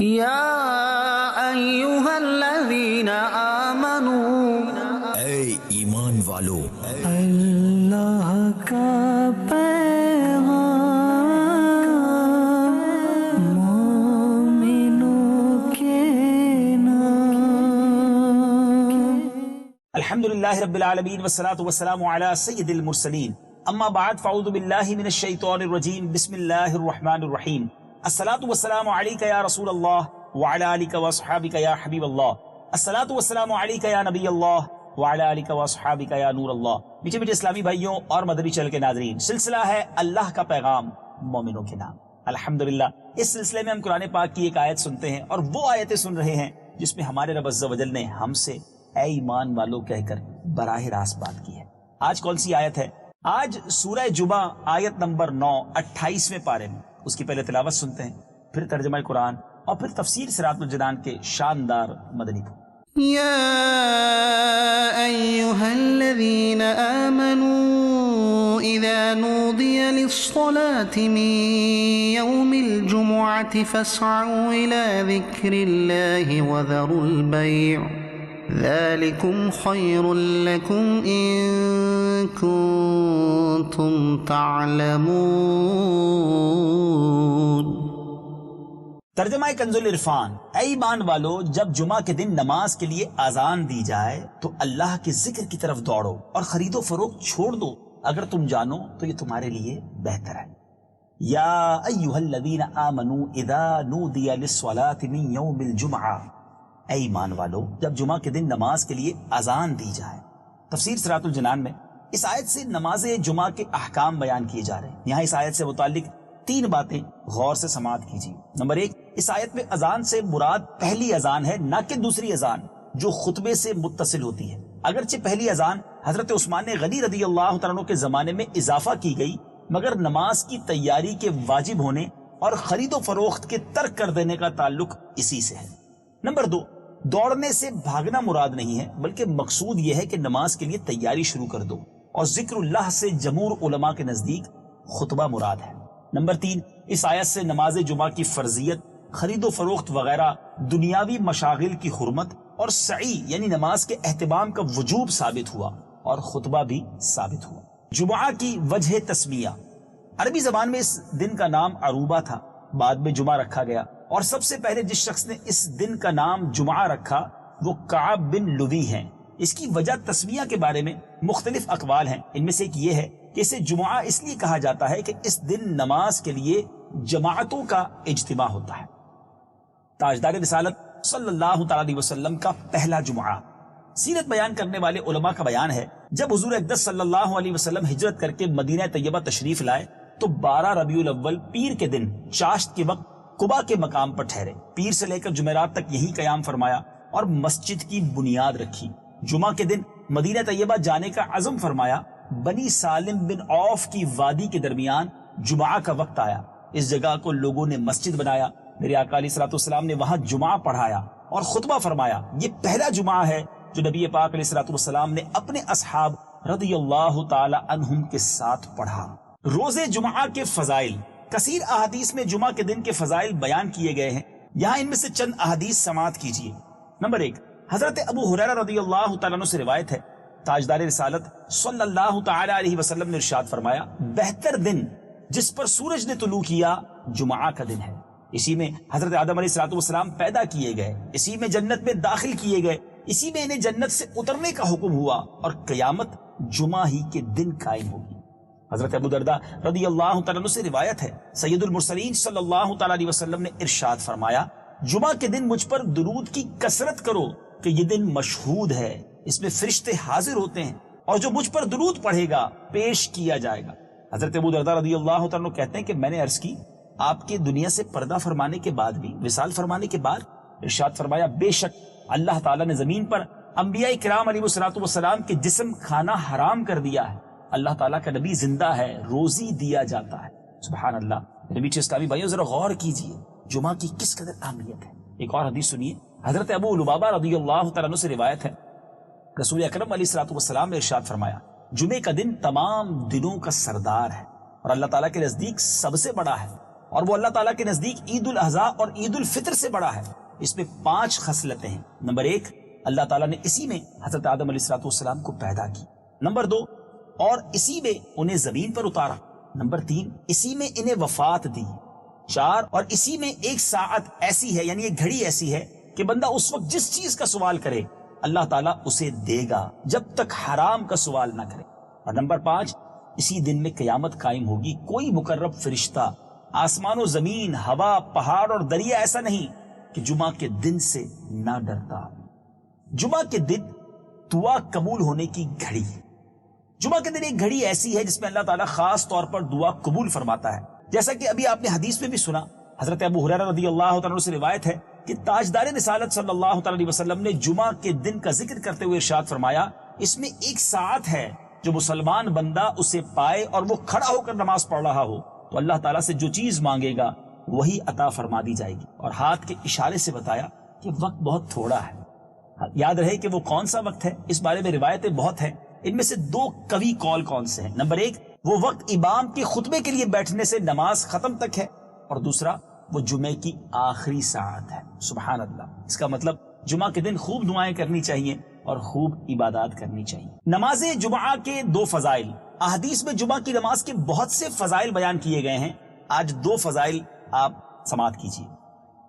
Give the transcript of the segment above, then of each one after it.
یا ایھا الذین آمنوا، اے ایمان والو، اللہ کا پیغام مومنوں کے نام۔ الحمدللہ رب العالمین والصلاة والسلام علی سید المرسلین، اما بعد فاعوذ باللہ من الشیطان الرجیم، بسم اللہ الرحمن الرحیم۔ الصلاة والسلام علیک یا رسول اللہ وعلی آلک واصحابک یا حبیب اللہ، الصلاة والسلام علیک یا نبی اللہ وعلی آلک واصحابک یا نور اللہ۔ میٹھے میٹھے اسلامی بھائیوں اور مدنی چینل کے ناظرین، سلسلہ ہے اللہ کا پیغام مومنوں کے نام۔ الحمدللہ اس سلسلے میں ہم قرآن پاک کی ایک آیت سنتے ہیں، اور وہ آیتیں سن رہے ہیں جس میں ہمارے رب عز و جل نے ہم سے اے ایمان والو کہہ کر براہ راست بات کی ہے۔ آج کون سی آیت ہے؟ آج سورہ جمعہ آیت نمبر 9 28ویں پارے میں، اس کی پہلے تلاوت سنتے ہیں، پھر ترجمہ قرآن اور پھر تفسیر صراط الجنان کے شاندار مدنی پھول۔ یا ایھا الذین آمنوا اذا نودی للصلاة من یوم الجمعة فاسعوا الى ذکر اللہ وذروا البیع ذلكم خیر لکم ان کنتم تعلمون۔ ترجمہ کنز العرفان۔ اے ایمان والو، جب جمعہ کے دن نماز کے لیے اذان دی جائے تو اللہ کے ذکر کی طرف دوڑو اور خرید و فروخت چھوڑ دو، اگر تم جانو تو یہ تمہارے لیے بہتر ہے۔ یا ایھا الذین آمنوا اذا نودی للصلاة من یوم الجمعہ، اے ایمان والو جب جمعہ کے دن نماز کے لیے اذان دی جائے۔ تفسیر صراط الجنان میں اس آیت سے نماز جمعہ کے احکام بیان کیے جا رہے ہیں۔ یہاں اس آیت سے متعلق 3 باتیں غور سے سماعت کیجیے۔ نمبر 1، اس آیت میں اذان سے مراد پہلی اذان ہے، نہ کہ دوسری اذان جو خطبے سے متصل ہوتی ہے۔ اگرچہ پہلی اذان حضرت عثمان غنی رضی اللہ تعالیٰ عنہ کے زمانے میں اضافہ کی گئی، مگر نماز کی تیاری کے واجب ہونے اور خرید و فروخت کے ترک کر دینے کا تعلق اسی سے ہے۔ نمبر 2، دوڑنے سے بھاگنا مراد نہیں ہے، بلکہ مقصود یہ ہے کہ نماز کے لیے تیاری شروع کر دو، اور ذکر اللہ سے جمہور علماء کے نزدیک خطبہ مراد ہے۔ نمبر 3، اس آیت سے نماز جمعہ کی فرضیت، خرید و فروخت وغیرہ دنیاوی مشاغل کی حرمت اور سعی یعنی نماز کے اہتمام کا وجوب ثابت ہوا، اور خطبہ بھی ثابت ہوا۔ جمعہ کی وجہ تسمیہ۔ عربی زبان میں اس دن کا نام عروبہ تھا، بعد میں جمعہ رکھا گیا، اور سب سے پہلے جس شخص نے اس دن کا نام جمعہ رکھا وہ کعب بن لوی ہیں۔ اس کی وجہ تسمیہ کے بارے میں مختلف اقوال ہیں، ان میں سے ایک یہ ہے کہ اسے جمعہ اس لیے کہا جاتا ہے کہ اس دن نماز کے لیے جماعتوں کا اجتماع ہوتا ہے۔ تاجدار رسالت صلی اللہ تعالی علیہ وسلم کا پہلا جمعہ۔ سیرت بیان کرنے والے علماء کا بیان ہے، جب حضور اقدس صلی اللہ علیہ وسلم ہجرت کر کے مدینہ طیبہ تشریف لائے تو 12 ربیع الاول پیر کے دن چاشت کے وقت قباء کے مقام پر ٹھہرے۔ پیر سے لے کر جمعرات تک یہی قیام فرمایا اور مسجد کی بنیاد رکھی۔ جمعہ کے دن مدینہ طیبہ جانے کا عزم فرمایا۔ بنی سالم بن عوف کی وادی کے درمیان جمعہ کا وقت آیا، اس جگہ کو لوگوں نے مسجد بنایا۔ میرے آقا علیہ الصلوۃ والسلام نے وہاں جمعہ پڑھایا اور خطبہ فرمایا۔ یہ پہلا جمعہ ہے جو نبی پاک علیہ الصلوۃ والسلام نے اپنے اصحاب رضی اللہ تعالی عنہم کے ساتھ پڑھا۔ روزے جمعہ کے فضائل۔ کثیر احادیث میں جمعہ کے دن کے فضائل بیان کیے گئے ہیں، یہاں ان میں سے چند احادیث سماعت کیجیے۔ نمبر 1، حضرت ابو ہریرہ رضی اللہ تعالیٰ عنہ سے روایت ہے، تاجدار رسالت صلی اللہ تعالی علیہ وسلم نے ارشاد فرمایا، بہتر دن جس پر سورج نے طلوع کیا جمعہ کا دن ہے۔ اسی میں حضرت آدم علیہ السلام پیدا کیے گئے، اسی میں جنت میں داخل کیے گئے، اسی میں انہیں جنت سے اترنے کا حکم ہوا، اور قیامت جمعہ ہی کے دن قائم ہوگی۔ حضرت ابو درداء رضی اللہ تعالیٰ عنہ سے روایت ہے، سید المرسلین صلی اللہ تعالی علیہ وسلم نے ارشاد فرمایا، جمعہ کے دن مجھ پر درود کی کثرت کرو کہ یہ دن مشہود ہے، اس میں فرشتے حاضر ہوتے ہیں، اور جو مجھ پر درود پڑھے گا پیش کیا جائے گا۔ حضرت ابو درداء رضی اللہ تعالیٰ عنہ کہتے ہیں کہ میں نے عرض کی، آپ کے دنیا سے پردہ فرمانے کے بعد بھی، وصال فرمانے کے بعد ارشاد فرمایا، بے شک اللہ تعالیٰ نے زمین پر انبیاء کرام علیہ السلام کے جسم کھانا حرام کر دیا ہے، اللہ تعالیٰ کا نبی زندہ ہے، روزی دیا جاتا ہے۔ سبحان اللہ۔ میرے میٹھے اسلامی بھائیوں ذرا غور کیجیے جمعہ کی کس قدر اہمیت ہے۔ ایک اور حدیث سنیے، حضرت ابو لبابہ رضی اللہ تعالیٰ عنہ سے روایت ہے، رسول اکرم علیہ السلام نے ارشاد فرمایا، جمعے کا دن تمام دنوں کا سردار ہے اور اللہ تعالیٰ کے نزدیک سب سے بڑا ہے، اور وہ اللہ تعالیٰ کے نزدیک عید الاضحیٰ اور عید الفطر سے بڑا ہے۔ اس میں 5 خصلتیں ہیں۔ نمبر 1، اللہ تعالیٰ نے اسی میں حضرت آدم علیہ السلام کو پیدا کی۔ نمبر 2، اور اسی میں انہیں زمین پر اتارا۔ نمبر 3، اسی میں انہیں وفات دی۔ 4، اور اسی میں ایک ساعت ایسی ہے، یعنی ایک گھڑی ایسی ہے کہ بندہ اس وقت جس چیز کا سوال کرے اللہ تعالیٰ اسے دے گا جب تک حرام کا سوال نہ کرے۔ اور نمبر 5، اسی دن میں قیامت قائم ہوگی، کوئی مقرب فرشتہ، آسمان و زمین، ہوا، پہاڑ اور دریا ایسا نہیں کہ جمعہ کے دن سے نہ ڈرتا۔ جمعہ کے دن دعا قبول ہونے کی گھڑی۔ جمعہ کے دن ایک گھڑی ایسی ہے جس میں اللہ تعالیٰ خاص طور پر دعا قبول فرماتا ہے، جیسا کہ ابھی آپ نے حدیث میں بھی سنا۔ حضرت ابو ہریرہ رضی اللہ تعالیٰ عنہ سے روایت ہے کہ تاجدار رسالت صلی اللہ تعالیٰ علیہ وسلم نے جمعہ کے دن کا ذکر کرتے ہوئے ارشاد فرمایا، اس میں ایک ساعت ہے جو مسلمان بندہ اسے پائے اور وہ کھڑا ہو کر نماز پڑھ رہا ہو تو اللہ تعالیٰ سے جو چیز مانگے گا وہی عطا فرما دی جائے گی۔ اور ہاتھ کے اشارے سے بتایا کہ وقت بہت تھوڑا ہے۔ یاد رہے کہ وہ کون سا وقت ہے، اس بارے میں روایتیں بہت ہیں، ان میں سے 2 قوی قول کون سے ہیں۔ نمبر 1، وہ وقت امام کے خطبے کے لیے بیٹھنے سے نماز ختم تک ہے، اور دوسرا وہ جمعے کی آخری ساعت ہے۔ سبحان اللہ۔ اس کا مطلب جمعہ کے دن خوب دعائیں کرنی چاہیے اور خوب عبادات کرنی چاہیے۔ نماز جمعہ کے 2 فضائل۔ احادیث میں جمعہ کی نماز کے بہت سے فضائل بیان کیے گئے ہیں، آج 2 فضائل آپ سماعت کیجیے۔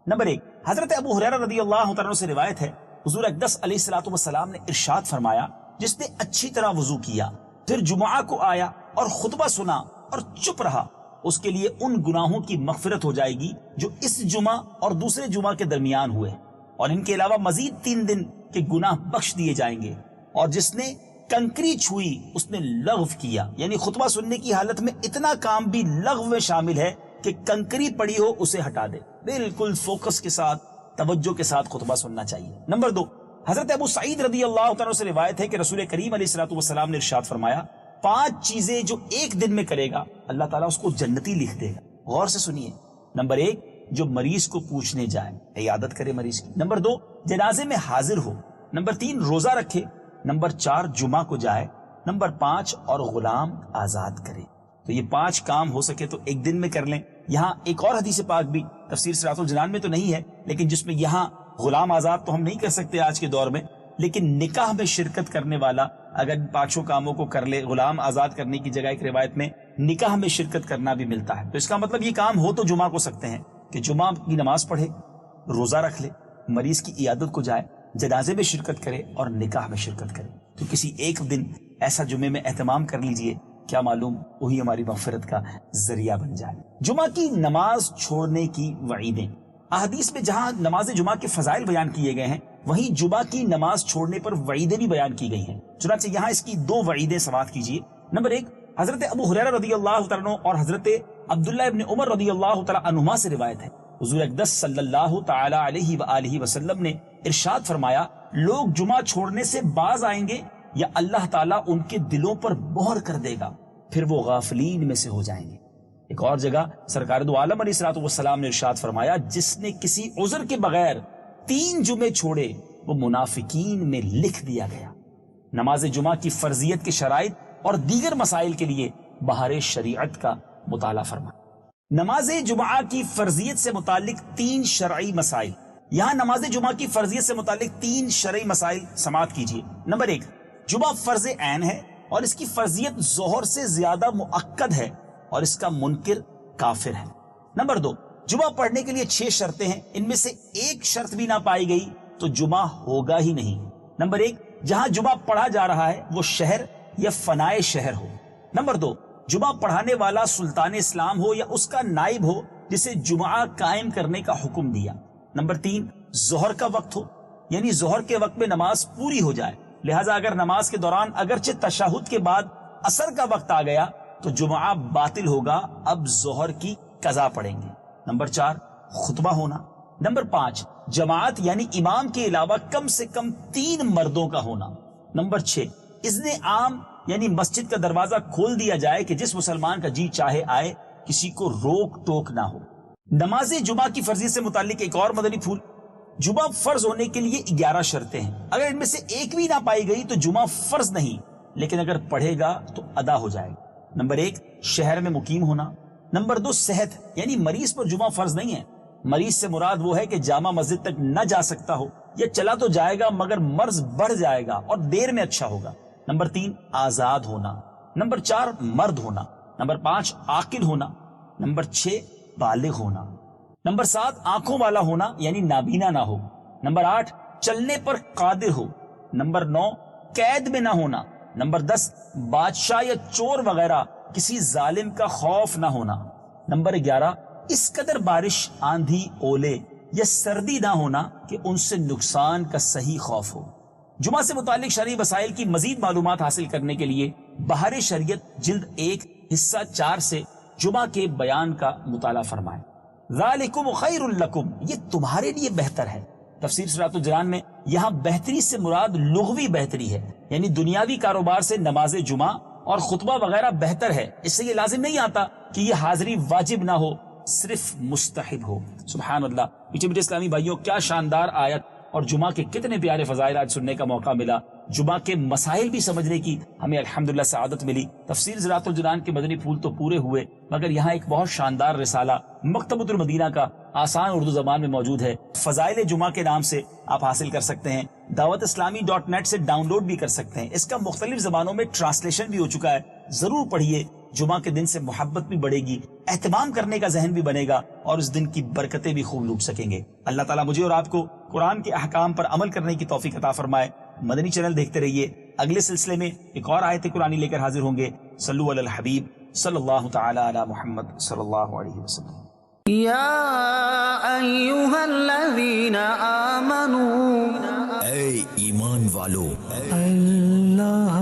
نمبر 1، حضرت ابو ہریرہ رضی اللہ عنہ سے روایت ہے، حضور اقدس علیہ الصلوۃ والسلام نے ارشاد فرمایا، جس نے اچھی طرح وضو کیا پھر جمعہ کو آیا اور خطبہ سنا اور چپ رہا، اس کے لیے ان گناہوں کی مغفرت ہو جائے گی جو اس جمعہ اور دوسرے جمعہ کے درمیان ہوئے، اور ان کے علاوہ مزید 3 دن کے گناہ بخش دیے جائیں گے۔ اور جس نے کنکری چھوئی اس نے لغو کیا، یعنی خطبہ سننے کی حالت میں اتنا کام بھی لغو میں شامل ہے کہ کنکری پڑی ہو اسے ہٹا دے۔ بالکل فوکس کے ساتھ، توجہ کے ساتھ خطبہ سننا چاہیے۔ نمبر 2، حضرت ابو سعید رضی اللہ تعالیٰ سے روایت ہے کہ رسول کریم علیہ الصلوۃ والسلام نے ارشاد فرمایا، 5 چیزیں جو ایک دن میں کرے گا اللہ تعالیٰ اس کو جنتی لکھ دے گا۔ غور سے سنیے۔ نمبر 1، جو مریض کو پوچھنے جائے، عیادت کرے مریض کی۔ نمبر 2، جنازے میں حاضر ہو۔ نمبر 3، روزہ رکھے۔ نمبر 4، جمعہ کو جائے۔ نمبر 5، اور غلام آزاد کرے۔ تو یہ 5 کام ہو سکے تو ایک دن میں کر لیں۔ یہاں ایک اور حدیث پاک بھی تفسیر صراط الجنان میں تو نہیں ہے، لیکن جس میں یہاں غلام آزاد تو ہم نہیں کر سکتے آج کے دور میں، لیکن نکاح میں شرکت کرنے والا اگر 5 کاموں کو کر لے، غلام آزاد کرنے کی جگہ ایک روایت میں نکاح میں شرکت کرنا بھی ملتا ہے۔ تو اس کا مطلب یہ کام ہو تو جمعہ کو سکتے ہیں کہ جمعہ کی نماز پڑھے، روزہ رکھ لے، مریض کی عیادت کو جائے، جنازے میں شرکت کرے اور نکاح میں شرکت کرے۔ تو کسی ایک دن ایسا جمعے میں اہتمام کر لیجئے، کیا معلوم وہی ہماری مغفرت کا ذریعہ بن جائے۔ جمعہ کی نماز چھوڑنے کی وعیدیں۔ احادیث میں جہاں نماز جمعہ کے فضائل بیان کیے گئے ہیں، وہیں جمعہ کی نماز چھوڑنے پر وعیدیں بھی بیان کی گئی ہیں۔ چنانچہ یہاں اس کی 2 وعیدیں سماعت کیجیے۔ نمبر 1، حضرت ابو ہریرہ رضی اللہ تعالیٰ عنہ اور حضرت عبداللہ ابن عمر رضی اللہ تعالیٰ عنہما سے روایت ہے، حضور اقدس صلی اللہ تعالیٰ علیہ وآلہ وسلم نے ارشاد فرمایا، لوگ جمعہ چھوڑنے سے باز آئیں گے یا اللہ تعالیٰ ان کے دلوں پر مہر کر دے گا، پھر وہ غافلین میں سے ہو جائیں گے۔ ایک اور جگہ سرکار دو عالم علیہ الصلوۃ والسلام نے ارشاد فرمایا، جس نے کسی عذر کے بغیر 3 جمعے چھوڑے وہ منافقین میں لکھ دیا گیا۔ نماز جمعہ کی فرضیت کے شرائط اور دیگر مسائل کے لیے بہار شریعت کا مطالعہ فرما۔ نماز جمعہ کی فرضیت سے متعلق 3 شرعی مسائل۔ یہاں نماز جمعہ کی فرضیت سے متعلق 3 شرعی مسائل سماعت کیجیے۔ نمبر 1، جمعہ فرض عین ہے اور اس کی فرضیت ظہر سے زیادہ مؤکد ہے اور اس کا منکر کافر ہے۔ نمبر 2، جمعہ پڑھنے کے لیے 6 شرطیں ہیں، ان میں سے ایک شرط بھی نہ پائی گئی تو جمعہ ہوگا ہی نہیں۔ نمبر 1، جہاں جمعہ پڑھا جا رہا ہے وہ شہر یا فنائے شہر ہو۔ نمبر 2، جمعہ پڑھانے والا سلطان اسلام ہو یا اس کا نائب ہو جسے جمعہ قائم کرنے کا حکم دیا۔ نمبر 3، ظہر کا وقت ہو، یعنی ظہر کے وقت میں نماز پوری ہو جائے، لہٰذا اگر نماز کے دوران اگرچہ تشہد کے بعد عصر کا وقت آ گیا تو جمعہ باطل ہوگا، اب ظہر کی قضا پڑیں گے۔ نمبر 4، خطبہ ہونا۔ نمبر 5، جماعت یعنی امام کے علاوہ کم سے کم 3 مردوں کا ہونا۔ نمبر 6، اذن عام یعنی مسجد کا دروازہ کھول دیا جائے کہ جس مسلمان کا جی چاہے آئے، کسی کو روک ٹوک نہ ہو۔ نماز جمعہ کی فرضیت سے متعلق ایک اور مدنی پھول، جمعہ فرض ہونے کے لیے 11 شرطیں ہیں، اگر ان میں سے ایک بھی نہ پائی گئی تو جمعہ فرض نہیں، لیکن اگر پڑھے گا تو ادا ہو جائے گا۔ نمبر 1، شہر میں مقیم ہونا۔ نمبر 2 صحت، یعنی مریض پر جمعہ فرض نہیں ہے۔ مریض سے مراد وہ ہے کہ جامع مسجد تک نہ جا سکتا ہو یا چلا تو جائے گا مگر مرض بڑھ جائے گا اور دیر میں اچھا ہوگا۔ نمبر 3 آزاد ہونا۔ نمبر 4 مرد ہونا۔ نمبر 5 عاقل ہونا۔ نمبر 6 بالغ ہونا۔ نمبر 7 آنکھوں والا ہونا، یعنی نابینا نہ ہو۔ نمبر 8 چلنے پر قادر ہو۔ نمبر 9 قید میں نہ ہونا۔ نمبر 10 بادشاہ یا چور وغیرہ کسی ظالم کا خوف نہ ہونا۔ نمبر 11 اس قدر بارش، آندھی، اولے یا سردی نہ ہونا کہ ان سے نقصان کا صحیح خوف ہو۔ جمعہ سے متعلق شرعی مسائل کی مزید معلومات حاصل کرنے کے لیے بہار شریعت جلد 1 حصہ 4 سے جمعہ کے بیان کا مطالعہ فرمائیں۔ ذالکم خیر لکم، یہ تمہارے لیے بہتر ہے۔ تفسیر صراط الجنان میں یہاں بہتری سے مراد لغوی بہتری ہے، یعنی دنیاوی کاروبار سے نماز جمعہ اور خطبہ وغیرہ بہتر ہے۔ اس سے یہ لازم نہیں آتا کہ یہ حاضری واجب نہ ہو، صرف مستحب ہو۔ سبحان اللہ۔ میٹھے میٹھے اسلامی بھائیوں، کیا شاندار آیت اور جمعہ کے کتنے پیارے فضائل آج سننے کا موقع ملا۔ جمعہ کے مسائل بھی سمجھنے کی ہمیں الحمدللہ سعادت ملی۔ تفسیر صراط الجنان کے مدنی پھول تو پورے ہوئے، مگر یہاں ایک بہت شاندار رسالہ مکتبۃ المدینہ کا آسان اردو زبان میں موجود ہے، فضائل جمعہ کے نام سے آپ حاصل کر سکتے ہیں۔ dawatIslami.net سے ڈاؤن لوڈ بھی کر سکتے ہیں۔ اس کا مختلف زبانوں میں ٹرانسلیشن بھی ہو چکا ہے، ضرور پڑھیے۔ جمعہ کے دن سے محبت بھی بڑھے گی، اہتمام کرنے کا ذہن بھی بنے گا اور اس دن کی برکتیں بھی خوب لوٹ سکیں گے۔ اللہ تعالیٰ مجھے اور آپ کو قرآن کے احکام پر عمل کرنے کی توفیق عطا فرمائے۔ مدنی چینل دیکھتے رہیے، اگلے سلسلے میں ایک اور آیت قرآنی لے کر حاضر ہوں گے۔ صلو علی الحبیب صلی اللہ تعالی علی محمد صلی اللہ علیہ وسلم۔ یا ایہا الذین آمنوا، اے ایمان والو، اللہ